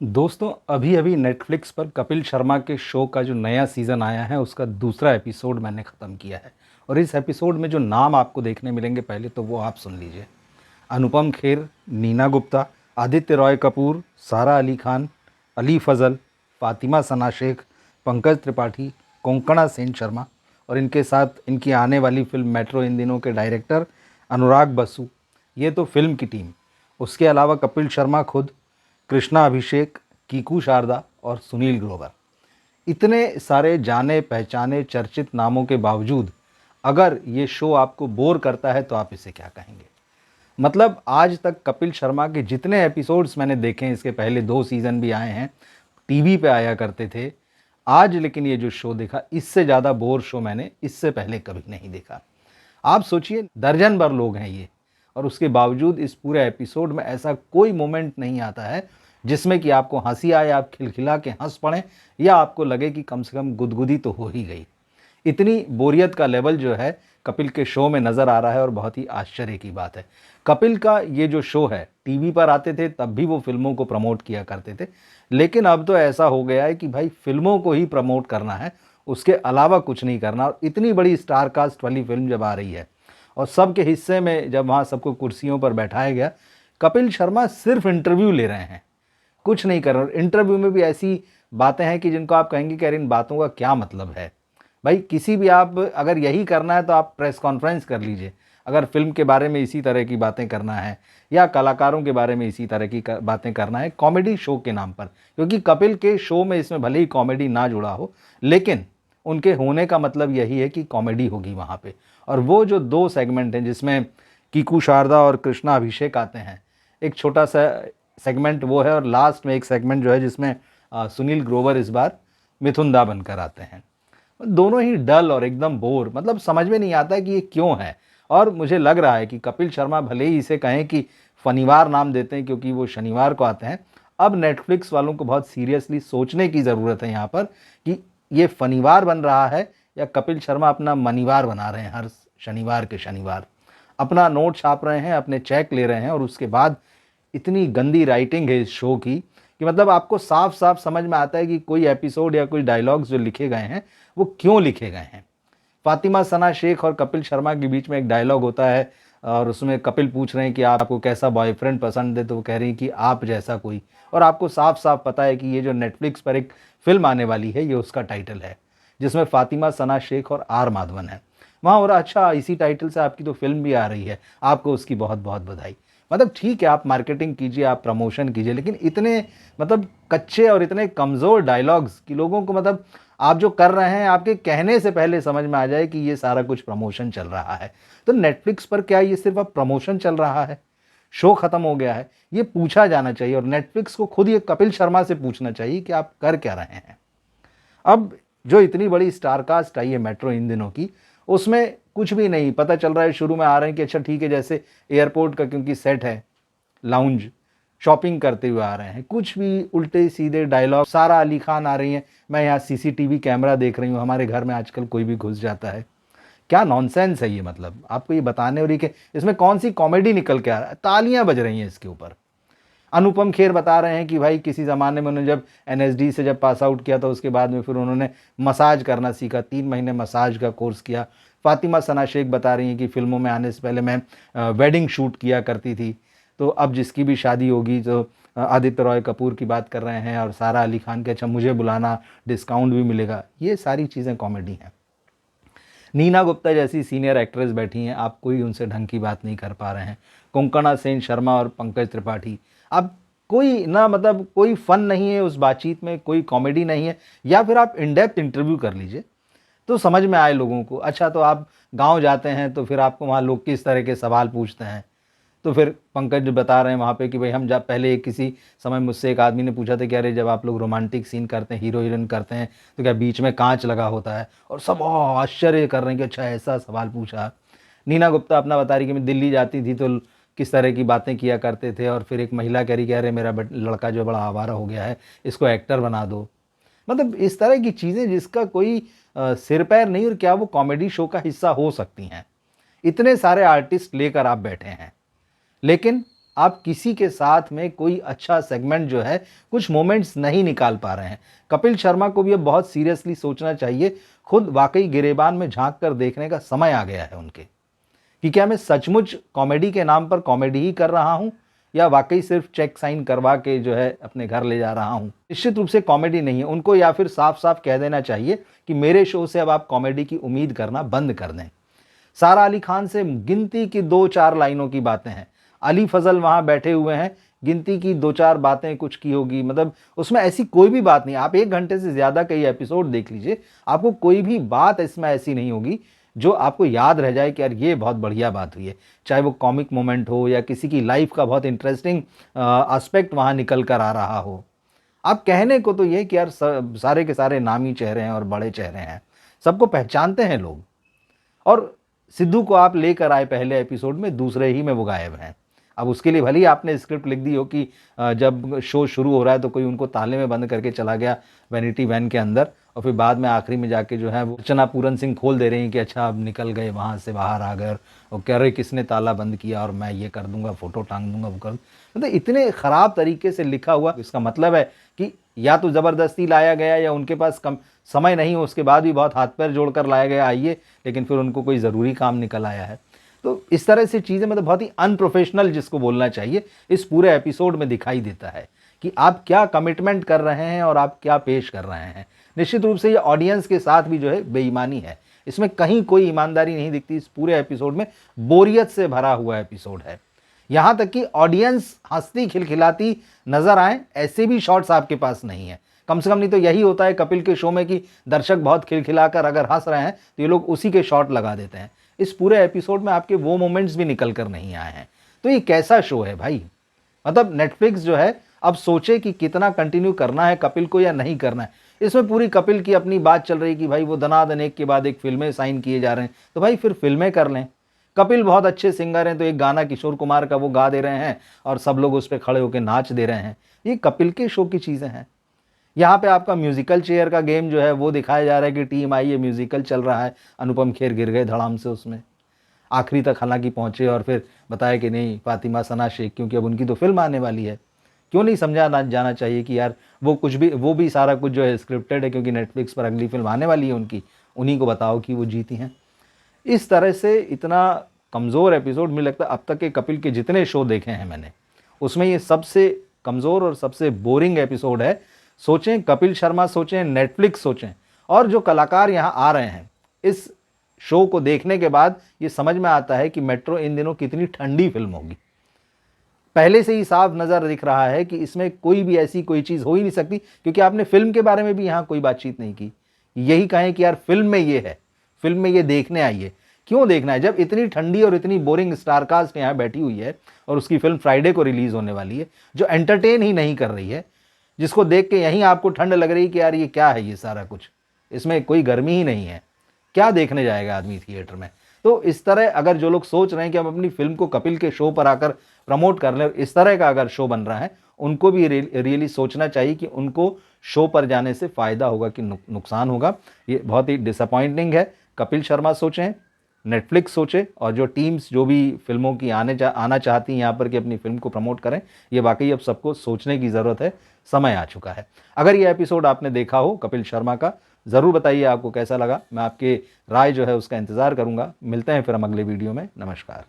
दोस्तों अभी अभी नेटफ्लिक्स पर कपिल शर्मा के शो का जो नया सीज़न आया है उसका दूसरा एपिसोड मैंने ख़त्म किया है। और इस एपिसोड में जो नाम आपको देखने मिलेंगे पहले तो वो आप सुन लीजिए। अनुपम खेर, नीना गुप्ता, आदित्य रॉय कपूर, सारा अली खान, अली फजल, फातिमा सना शेख, पंकज त्रिपाठी, कोंकणा सेन शर्मा और इनके साथ इनकी आने वाली फिल्म मेट्रो इन दिनों के डायरेक्टर अनुराग बसु। ये तो फिल्म की टीम। उसके अलावा कपिल शर्मा खुद, कृष्णा अभिषेक, कीकू शारदा और सुनील ग्रोवर। इतने सारे जाने पहचाने चर्चित नामों के बावजूद अगर ये शो आपको बोर करता है तो आप इसे क्या कहेंगे। मतलब आज तक कपिल शर्मा के जितने एपिसोड्स मैंने देखे हैं, इसके पहले 2 सीज़न भी आए हैं, टीवी पे आया करते थे। आज लेकिन ये जो शो देखा, इससे ज़्यादा बोर शो मैंने इससे पहले कभी नहीं देखा। आप सोचिए, दर्जन भर लोग हैं ये, और उसके बावजूद इस पूरे एपिसोड में ऐसा कोई मोमेंट नहीं आता है जिसमें कि आपको हंसी आए, आप खिलखिला के हंस पड़ें या आपको लगे कि कम से कम गुदगुदी तो हो ही गई। इतनी बोरियत का लेवल जो है कपिल के शो में नज़र आ रहा है और बहुत ही आश्चर्य की बात है। कपिल का ये जो शो है, टीवी पर आते थे तब भी वो फिल्मों को प्रमोट किया करते थे, लेकिन अब तो ऐसा हो गया है कि भाई फिल्मों को ही प्रमोट करना है, उसके अलावा कुछ नहीं करना। और इतनी बड़ी स्टार कास्ट वाली फिल्म जब आ रही है और सबके हिस्से में जब वहाँ सबको कुर्सियों पर बैठाया गया, कपिल शर्मा सिर्फ इंटरव्यू ले रहे हैं, कुछ नहीं कर रहे। इंटरव्यू में भी ऐसी बातें हैं कि जिनको आप कहेंगे कि यार इन बातों का क्या मतलब है। भाई किसी भी, आप अगर यही करना है तो आप प्रेस कॉन्फ्रेंस कर लीजिए। अगर फिल्म के बारे में इसी तरह की बातें करना है या कलाकारों के बारे में इसी तरह की बातें करना है कॉमेडी शो के नाम पर, क्योंकि कपिल के शो में इसमें भले ही कॉमेडी ना जुड़ा हो, लेकिन उनके होने का मतलब यही है कि कॉमेडी होगी वहाँ पे। और वो जो 2 सेगमेंट हैं जिसमें कीकू शारदा और कृष्णा अभिषेक आते हैं, एक छोटा सा सेगमेंट वो है, और लास्ट में एक सेगमेंट जो है जिसमें सुनील ग्रोवर इस बार मिथुन दा बनकर आते हैं। दोनों ही डल और एकदम बोर, मतलब समझ में नहीं आता है कि ये क्यों है। और मुझे लग रहा है कि कपिल शर्मा भले ही इसे कहें कि फनीवार नाम देते हैं क्योंकि वो शनिवार को आते हैं, अब नेटफ्लिक्स वालों को बहुत सीरियसली सोचने की ज़रूरत है यहाँ पर कि ये फनीवार बन रहा है या कपिल शर्मा अपना मनीवार बना रहे हैं। हर शनिवार के शनिवार अपना नोट छाप रहे हैं, अपने चेक ले रहे हैं, और उसके बाद इतनी गंदी राइटिंग है इस शो की कि मतलब आपको साफ साफ समझ में आता है कि कोई एपिसोड या कोई डायलॉग्स जो लिखे गए हैं वो क्यों लिखे गए हैं। फातिमा सना शेख और कपिल शर्मा के बीच में एक डायलॉग होता है और उसमें कपिल पूछ रहे हैं कि आपको कैसा बॉयफ्रेंड पसंद है, तो वो कह रही हैं कि आप जैसा कोई। और आपको साफ साफ पता है कि ये जो नेटफ्लिक्स पर एक फिल्म आने वाली है ये उसका टाइटल है, जिसमें फातिमा सना शेख और आर माधवन है वहाँ। और अच्छा, इसी टाइटल से आपकी तो फिल्म भी आ रही है, आपको उसकी बहुत बहुत बधाई। मतलब ठीक है, आप मार्केटिंग कीजिए, आप प्रमोशन कीजिए, लेकिन इतने मतलब कच्चे और इतने कमज़ोर डायलॉग्स कि लोगों को मतलब आप जो कर रहे हैं आपके कहने से पहले समझ में आ जाए कि ये सारा कुछ प्रमोशन चल रहा है। तो नेटफ्लिक्स पर क्या ये सिर्फ अब प्रमोशन चल रहा है? शो खत्म हो गया है? ये पूछा जाना चाहिए, और नेटफ्लिक्स को खुद ये कपिल शर्मा से पूछना चाहिए कि आप कर क्या रहे हैं। अब जो इतनी बड़ी स्टारकास्ट आई है मेट्रो इन दिनों की, उसमें कुछ भी नहीं पता चल रहा है। शुरू में आ रहे हैं कि अच्छा ठीक है, जैसे एयरपोर्ट का क्योंकि सेट है, लाउंज, शॉपिंग करते हुए आ रहे हैं, कुछ भी उल्टे सीधे डायलॉग। सारा अली खान आ रही हैं, मैं यहाँ सीसीटीवी कैमरा देख रही हूँ, हमारे घर में आजकल कोई भी घुस जाता है। क्या नॉनसेंस है ये। मतलब आपको ये बताने और ये कि इसमें कौन सी कॉमेडी निकल के आ रहा है, तालियां बज रही हैं इसके ऊपर। अनुपम खेर बता रहे हैं कि भाई किसी ज़माने में उन्होंने जब एनएसडी से जब पास आउट किया था उसके बाद में फिर उन्होंने मसाज करना सीखा, 3 महीने मसाज का कोर्स किया। फातिमा सना शेख बता रही हैं कि फ़िल्मों में आने से पहले मैं वेडिंग शूट किया करती थी, तो अब जिसकी भी शादी होगी तो आदित्य रॉय कपूर की बात कर रहे हैं, और सारा अली खान के अच्छा मुझे बुलाना, डिस्काउंट भी मिलेगा। ये सारी चीज़ें कॉमेडी हैं। नीना गुप्ता जैसी सीनियर एक्ट्रेस बैठी हैं, आप कोई उनसे ढंग की बात नहीं कर पा रहे हैं। कोंकणा सेन शर्मा और पंकज त्रिपाठी, अब कोई ना, मतलब कोई फन नहीं है उस बातचीत में, कोई कॉमेडी नहीं है। या फिर आप इन डेप्थ इंटरव्यू कर लीजिए तो समझ में आए लोगों को। अच्छा, तो आप गांव जाते हैं तो फिर आपको वहाँ लोग किस तरह के सवाल पूछते हैं, तो फिर पंकज बता रहे हैं वहाँ पे कि भाई हम जब पहले किसी समय मुझसे एक आदमी ने पूछा था कि अरे जब आप लोग रोमांटिक सीन करते हैं, हीरो हीरोइन करते हैं, तो क्या बीच में कांच लगा होता है? और सब आश्चर्य कर रहे हैं कि अच्छा ऐसा सवाल पूछा। नीना गुप्ता अपना बता रही कि मैं दिल्ली जाती थी तो किस तरह की बातें किया करते थे, और फिर एक महिला कह रही कि अरे मेरा लड़का जो बड़ा आवारा हो गया है, इसको एक्टर बना दो। मतलब इस तरह की चीज़ें जिसका कोई सिर पैर नहीं, और क्या वो कॉमेडी शो का हिस्सा हो सकती हैं? इतने सारे आर्टिस्ट लेकर आप बैठे हैं, लेकिन आप किसी के साथ में कोई अच्छा सेगमेंट जो है, कुछ मोमेंट्स नहीं निकाल पा रहे हैं। कपिल शर्मा को भी अब बहुत सीरियसली सोचना चाहिए, खुद वाकई गिरेबान में झांक कर देखने का समय आ गया है उनके, कि क्या मैं सचमुच कॉमेडी के नाम पर कॉमेडी ही कर रहा हूँ या वाकई सिर्फ चेक साइन करवा के जो है अपने घर ले जा रहा हूँ। निश्चित रूप से कॉमेडी नहीं है उनको, या फिर साफ साफ कह देना चाहिए कि मेरे शो से अब आप कॉमेडी की उम्मीद करना बंद कर दें। सारा अली खान से गिनती की 2-4 लाइनों की बातें हैं, अली फजल वहाँ बैठे हुए हैं, गिनती की 2-4 बातें कुछ की होगी, मतलब उसमें ऐसी कोई भी बात नहीं। आप 1 घंटे से ज़्यादा कई एपिसोड देख लीजिए, आपको कोई भी बात इसमें ऐसी नहीं होगी जो आपको याद रह जाए कि यार ये बहुत बढ़िया बात हुई है। चाहे वो कॉमिक मोमेंट हो या किसी की लाइफ का बहुत इंटरेस्टिंग एस्पेक्ट वहाँ निकल कर आ रहा हो। आप कहने को तो ये कि यार सारे के सारे नामी चेहरे हैं और बड़े चेहरे हैं, सबको पहचानते हैं लोग, और सिद्धू को आप लेकर आए पहले एपिसोड में, दूसरे ही में वो गायब हैं। अब उसके लिए भले ही आपने स्क्रिप्ट लिख दी हो कि जब शो शुरू हो रहा है तो कोई उनको ताले में बंद करके चला गया वैनिटी वैन के अंदर, और फिर बाद में आखिरी में जाके जो है वो अर्चना पूरन सिंह खोल दे रही हैं कि अच्छा अब निकल गए वहाँ से बाहर आ गए, और कह रहे किसने ताला बंद किया और मैं ये कर दूंगा, फोटो टांग दूंगा, वो कर, मतलब इतने ख़राब तरीके से लिखा हुआ। इसका मतलब है कि या तो ज़बरदस्ती लाया गया या उनके पास कम समय नहीं हो, उसके बाद भी बहुत हाथ पैर जोड़कर लाया गया आइए, लेकिन फिर उनको कोई ज़रूरी काम निकल आया है। तो इस तरह से चीज़ें मतलब बहुत ही अनप्रोफेशनल जिसको बोलना चाहिए इस पूरे एपिसोड में दिखाई देता है कि आप क्या कमिटमेंट कर रहे हैं और आप क्या पेश कर रहे हैं। निश्चित रूप से ये ऑडियंस के साथ भी जो है बेईमानी है, इसमें कहीं कोई ईमानदारी नहीं दिखती। इस पूरे एपिसोड में बोरियत से भरा हुआ एपिसोड है, यहाँ तक कि ऑडियंस हंसती खिलखिलाती नजर आए ऐसे भी शॉट्स आपके पास नहीं है। कम से कम नहीं तो यही होता है कपिल के शो में कि दर्शक बहुत खिलखिलाकर अगर हंस रहे हैं तो ये लोग उसी के शॉट लगा देते हैं। इस पूरे एपिसोड में आपके वो मोमेंट्स भी निकल कर नहीं आए हैं। तो ये कैसा शो है भाई? मतलब नेटफ्लिक्स जो है अब सोचे कि कितना कंटिन्यू करना है कपिल को या नहीं करना है। इसमें पूरी कपिल की अपनी बात चल रही कि भाई वो दनादन एक के बाद एक फिल्में साइन किए जा रहे हैं, तो भाई फिर फिल्में कर लें। कपिल बहुत अच्छे सिंगर हैं तो एक गाना किशोर कुमार का वो गा दे रहे हैं और सब लोग उस पर खड़े होकर नाच दे रहे हैं। ये कपिल के शो की चीज़ें हैं। यहाँ पे आपका म्यूजिकल चेयर का गेम जो है वो दिखाया जा रहा है कि टीम आई है, म्यूजिकल चल रहा है, अनुपम खेर गिर गए धड़ाम से उसमें, आखिरी तक हालांकि पहुँचे और फिर बताया कि नहीं फातिमा सना शेख, क्योंकि अब उनकी तो फिल्म आने वाली है। क्यों नहीं समझा जाना चाहिए कि यार वो भी सारा कुछ जो है स्क्रिप्टेड है, क्योंकि नेटफ्लिक्स पर अगली फिल्म आने वाली है उनकी, उन्हीं को बताओ कि वो जीती हैं। इस तरह से इतना कमज़ोर एपिसोड मुझे लगता है अब तक के कपिल के जितने शो देखे हैं मैंने, उसमें ये सबसे कमज़ोर और सबसे बोरिंग एपिसोड है। सोचें कपिल शर्मा सोचें, नेटफ्लिक्स सोचें, और जो कलाकार यहाँ आ रहे हैं, इस शो को देखने के बाद ये समझ में आता है कि मेट्रो इन दिनों कितनी ठंडी फिल्म होगी। पहले से ही साफ नज़र दिख रहा है कि इसमें कोई भी ऐसी कोई चीज़ हो ही नहीं सकती, क्योंकि आपने फिल्म के बारे में भी यहाँ कोई बातचीत नहीं की। यही कहें कि यार फिल्म में ये है, फिल्म में ये देखने आइए। क्यों देखना है जब इतनी ठंडी और इतनी बोरिंग स्टारकास्ट यहाँ बैठी हुई है और उसकी फिल्म फ्राइडे को रिलीज़ होने वाली है, जो एंटरटेन ही नहीं कर रही है, जिसको देख के यहीं आपको ठंड लग रही है कि यार ये क्या है, ये सारा कुछ, इसमें कोई गर्मी ही नहीं है, क्या देखने जाएगा आदमी थिएटर में। तो इस तरह अगर जो लोग सोच रहे हैं कि हम अपनी फिल्म को कपिल के शो पर आकर प्रमोट कर लें, इस तरह का अगर शो बन रहा है, उनको भी रियली सोचना चाहिए कि उनको शो पर जाने से फ़ायदा होगा कि नुकसान होगा। ये बहुत ही डिसअपॉइंटिंग है। कपिल शर्मा सोचें, नेटफ्लिक्स सोचे, और जो टीम्स जो भी फिल्मों की आना चाहती हैं यहाँ पर कि अपनी फिल्म को प्रमोट करें, ये वाकई अब सबको सोचने की ज़रूरत है, समय आ चुका है। अगर ये एपिसोड आपने देखा हो कपिल शर्मा का, ज़रूर बताइए आपको कैसा लगा। मैं आपके राय जो है उसका इंतज़ार करूँगा। मिलते हैं फिर हम अगले वीडियो में। नमस्कार।